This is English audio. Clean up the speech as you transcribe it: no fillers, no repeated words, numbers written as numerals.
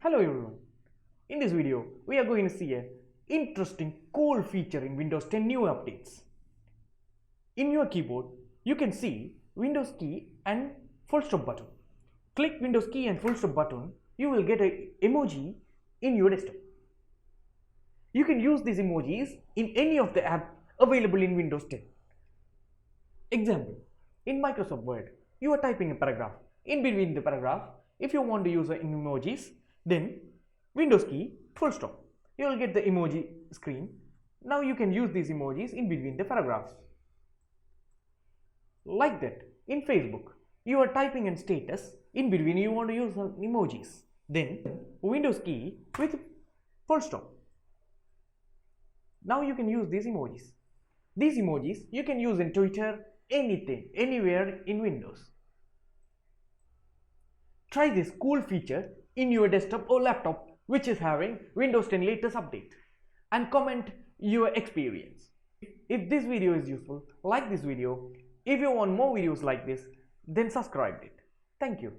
Hello everyone. In this video, we are going to see a interesting cool feature in Windows 10 new updates. In your keyboard, you can see Windows key and full stop button. Click Windows key and full stop button, you will get an emoji in your desktop. You can use these emojis in any of the apps available in Windows 10. Example, in Microsoft Word, you are typing a paragraph. In between the paragraph, if you want to use emojis, then Windows key, full stop. You will get the emoji screen. Now you can use these emojis in between the paragraphs. Like that, in Facebook, you are typing in status, in between you want to use some emojis. Then Windows key with full stop. Now you can use these emojis. These emojis you can use in Twitter, anything, anywhere in Windows. Try this cool feature in your desktop or laptop which is having Windows 10 latest update and comment your experience. If this video is useful, like this video. If you want more videos like this, then subscribe it. Thank you.